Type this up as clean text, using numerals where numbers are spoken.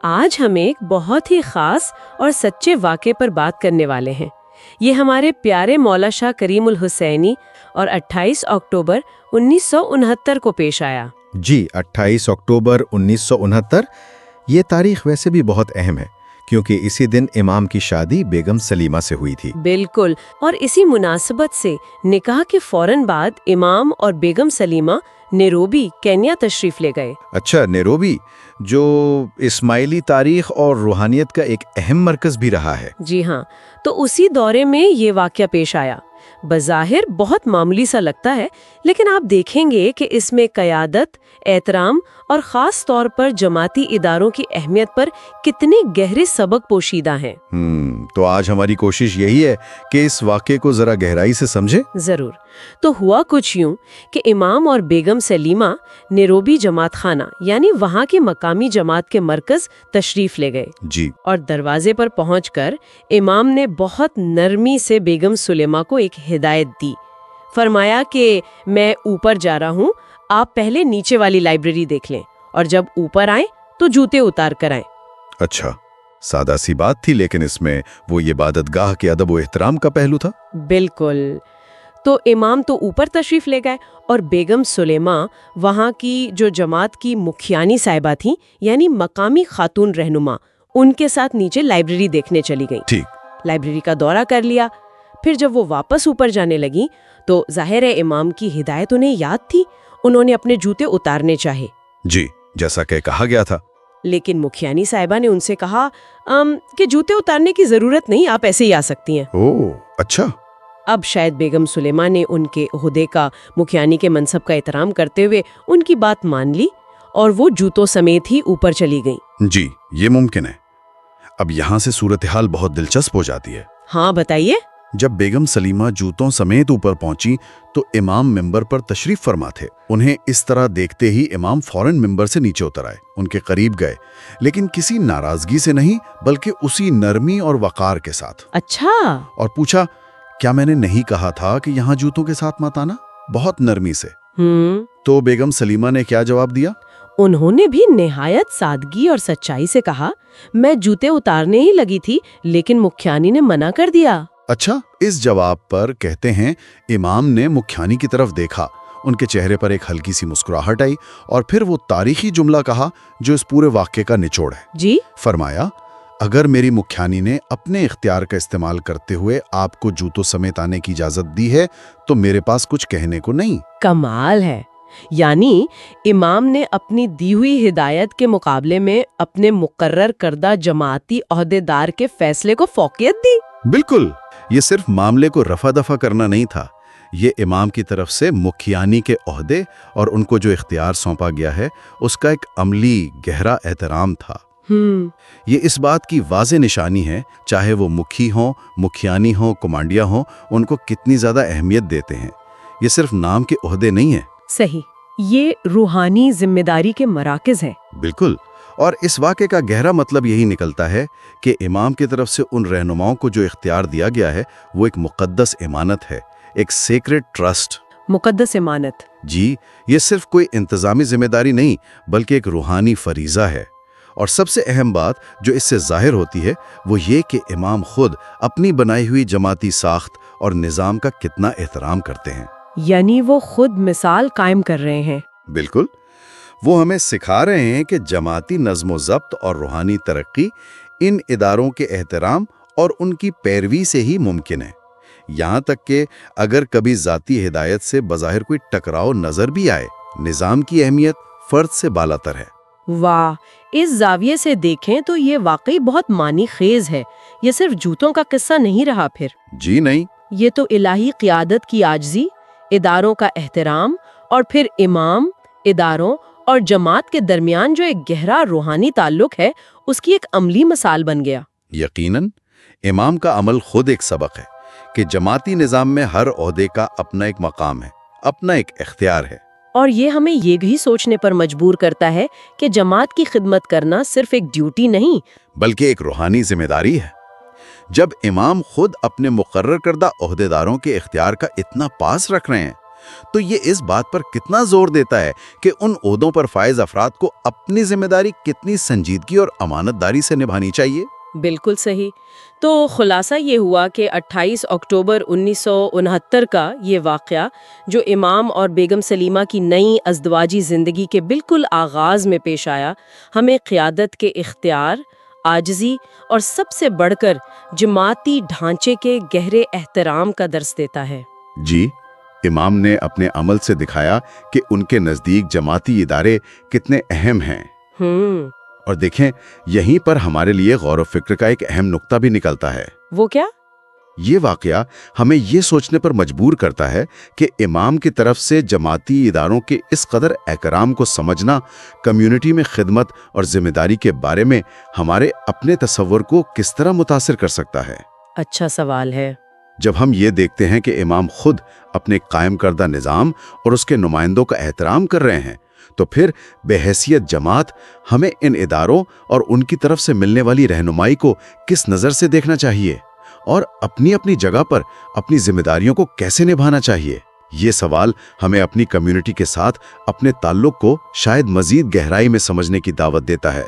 آج ہم ایک بہت ہی خاص اور سچے واقعے پر بات کرنے والے ہیں۔ یہ ہمارے پیارے مولا شاہ کریم الحسینی اور 28 اکتوبر 1969 کو پیش آیا۔ جی 28 اکتوبر 1969 یہ تاریخ ویسے بھی بہت اہم ہے کیونکہ اسی دن امام کی شادی بیگم سلیمہ سے ہوئی تھی۔ بالکل، اور اسی مناسبت سے نکاح کے فوراً بعد امام اور بیگم سلیمہ نیروبی کینیا تشریف لے گئے۔ اچھا، نیروبی جو اسماعیلی تاریخ اور روحانیت کا ایک اہم مرکز بھی رہا ہے۔ جی ہاں، تو اسی دورے میں یہ واقعہ پیش آیا۔ بظاہر بہت معمولی سا لگتا ہے، لیکن آپ دیکھیں گے کہ اس میں قیادت، احترام اور خاص طور پر جماعتی اداروں کی اہمیت پر کتنے گہرے سبق پوشیدہ ہیں۔ تو آج ہماری کوشش یہی ہے کہ اس واقعے کو ذرا گہرائی سے سمجھیں۔ ضرور۔ تو ہوا کچھ یوں کہ امام اور بیگم سلیمہ نیروبی جماعت خانہ یعنی وہاں کی مقامی جماعت کے مرکز تشریف لے گئے۔ جی، اور دروازے پر پہنچ کر امام نے بہت نرمی سے بیگم سلیمہ کو ایک ہدایت دی۔ فرمایا کہ میں اوپر جا رہا ہوں، آپ پہلے نیچے والی لائبریری دیکھ لیں اور جب اوپر آئیں تو جوتے اتار کر آئیں۔ اچھا، سادہ سی بات تھی، لیکن اس میں وہ عبادت گاہ کے ادب و احترام کا پہلو تھا۔ بالکل۔ تو امام تو اوپر تشریف لے گئے اور بیگم سلیمہ وہاں کی جو جماعت کی مکھیانی صاحبہ تھیں یعنی مقامی خاتون رہنما، ان کے ساتھ نیچے لائبریری دیکھنے چلی گئیں۔ ٹھیک۔ لائبریری کا دورہ کر لیا۔ پھر جب وہ واپس اوپر جانے لگیں تو ظاہر ہے امام کی ہدایت انہیں یاد تھی، انہوں نے اپنے جوتے اتارنے چاہے۔ جی، جیسا کہ کہا گیا تھا۔ لیکن مکھیانی صاحبہ نے ان سے کہا کہ جوتے اتارنے کی ضرورت نہیں، آپ ایسے ہی آ سکتی ہیں۔ اوہ، اچھا۔ اب شاید بیگم سلیمہ نے ان کے عہدے کا، مکھیانی کے منصب کا احترام کرتے ہوئے ان کی بات مان لی اور وہ جوتوں سمیت ہی اوپر چلی گئیں۔ جی، یہ ممکن ہے۔ اب یہاں سے صورتحال بہت دلچسپ ہو جاتی ہے۔ ہاں بتائیے۔ جب بیگم سلیمہ جوتوں سمیت اوپر پہنچی تو امام ممبر پر تشریف فرما تھے۔ انہیں اس طرح دیکھتے ہی امام فوراً ممبر سے نیچے اتر آئے، ان کے قریب گئے، لیکن کسی ناراضگی سے نہیں بلکہ اسی نرمی اور وقار کے ساتھ۔ اچھا۔ اور پوچھا، کیا میں نے نہیں کہا تھا کہ یہاں جوتوں کے ساتھ مت آنا؟ بہت نرمی سے۔ تو بیگم سلیمہ نے کیا جواب دیا؟ انہوں نے بھی نہایت سادگی اور سچائی سے کہا، میں جوتے اتارنے ہی لگی تھی لیکن مکھیانی نے منع کر دیا۔ اچھا، اس جواب پر کہتے ہیں امام نے مکھیانی کی طرف دیکھا، ان کے چہرے پر ایک ہلکی سی مسکراہٹ آئی اور پھر وہ تاریخی جملہ کہا جو اس پورے واقعے کا نچوڑ ہے۔ جی؟ فرمایا، اگر میری مکھیانی نے اپنے اختیار کا استعمال کرتے ہوئے آپ کو جوتوں سمیت آنے کی اجازت دی ہے تو میرے پاس کچھ کہنے کو نہیں۔ کمال ہے، یعنی امام نے اپنی دی ہوئی ہدایت کے مقابلے میں اپنے مقرر کردہ جماعتی عہدیدار کے فیصلے کو فوقیت دی۔ بالکل، یہ صرف معاملے کو رفع دفع کرنا نہیں تھا، یہ امام کی طرف سے مکھیانی کے عہدے اور ان کو جو اختیار سونپا گیا ہے اس کا ایک عملی گہرا احترام تھا۔ یہ اس بات کی واضح نشانی ہے، چاہے وہ مکھی ہوں، مکھیانی ہوں، کمانڈیا ہوں، ان کو کتنی زیادہ اہمیت دیتے ہیں۔ یہ صرف نام کے عہدے نہیں ہیں۔ صحیح، یہ روحانی ذمہ داری کے مراکز ہیں۔ بالکل، اور اس واقعے کا گہرا مطلب یہی نکلتا ہے کہ امام کی طرف سے ان رہنماؤں کو جو اختیار دیا گیا ہے وہ ایک مقدس امانت ہے، ایک سیکرڈ ٹرسٹ۔ مقدس امانت؟ جی، یہ صرف کوئی انتظامی ذمہ داری نہیں بلکہ ایک روحانی فریضہ ہے۔ اور سب سے اہم بات جو اس سے ظاہر ہوتی ہے وہ یہ کہ امام خود اپنی بنائی ہوئی جماعتی ساخت اور نظام کا کتنا احترام کرتے ہیں۔ یعنی وہ خود مثال قائم کر رہے ہیں۔ بالکل، وہ ہمیں سکھا رہے ہیں کہ جماعتی نظم و ضبط اور روحانی ترقی ان اداروں کے احترام اور ان کی پیروی سے ہی ممکن ہے، یہاں تک کہ اگر کبھی ذاتی ہدایت سے بظاہر کوئی ٹکراؤ نظر بھی آئے، نظام کی اہمیت فرد سے بالاتر ہے۔ واہ، اس زاویے سے دیکھیں تو یہ واقعی بہت معنی خیز ہے۔ یہ صرف جوتوں کا قصہ نہیں رہا پھر۔ جی نہیں، یہ تو الہی قیادت کی عاجزی، اداروں کا احترام اور پھر امام، اداروں اور جماعت کے درمیان جو ایک گہرا روحانی تعلق ہے اس کی ایک عملی مثال بن گیا۔ یقیناً، امام کا عمل خود ایک سبق ہے کہ جماعتی نظام میں ہر عہدے کا اپنا ایک مقام ہے، اپنا ایک اختیار ہے۔ اور یہ ہمیں یہ بھی سوچنے پر مجبور کرتا ہے کہ جماعت کی خدمت کرنا صرف ایک ڈیوٹی نہیں بلکہ ایک روحانی ذمہ داری ہے۔ جب امام خود اپنے مقرر کردہ عہدیداروں کے اختیار کا اتنا پاس رکھ رہے ہیں تو یہ اس بات پر کتنا زور دیتا ہے کہ ان عہدوں پر فائز افراد کو اپنی ذمہ داری کتنی سنجیدگی اور امانت داری سے نبھانی چاہیے۔ بالکل صحیح۔ تو خلاصہ یہ ہوا کہ 28 اکتوبر 1969 کا یہ واقعہ، جو امام اور بیگم سلیمہ کی نئی ازدواجی زندگی کے بالکل آغاز میں پیش آیا، ہمیں قیادت کے اختیار، عاجزی اور سب سے بڑھ کر جماعتی ڈھانچے کے گہرے احترام کا درس دیتا ہے۔ جی، امام نے اپنے عمل سے دکھایا کہ ان کے نزدیک جماعتی ادارے کتنے اہم ہیں۔ اور دیکھیں، یہیں پر ہمارے لیے غور و فکر کا ایک اہم نقطہ بھی نکلتا ہے۔ وہ کیا؟ یہ واقعہ ہمیں یہ سوچنے پر مجبور کرتا ہے کہ امام کی طرف سے جماعتی اداروں کے اس قدر احترام کو سمجھنا کمیونٹی میں خدمت اور ذمہ داری کے بارے میں ہمارے اپنے تصور کو کس طرح متاثر کر سکتا ہے۔ اچھا سوال ہے۔ جب ہم یہ دیکھتے ہیں کہ امام خود اپنے قائم کردہ نظام اور اس کے نمائندوں کا احترام کر رہے ہیں، تو پھر بحیثیت جماعت ہمیں ان اداروں اور ان کی طرف سے ملنے والی رہنمائی کو کس نظر سے دیکھنا چاہیے اور اپنی اپنی جگہ پر اپنی ذمہ داریوں کو کیسے نبھانا چاہیے؟ یہ سوال ہمیں اپنی کمیونٹی کے ساتھ اپنے تعلق کو شاید مزید گہرائی میں سمجھنے کی دعوت دیتا ہے۔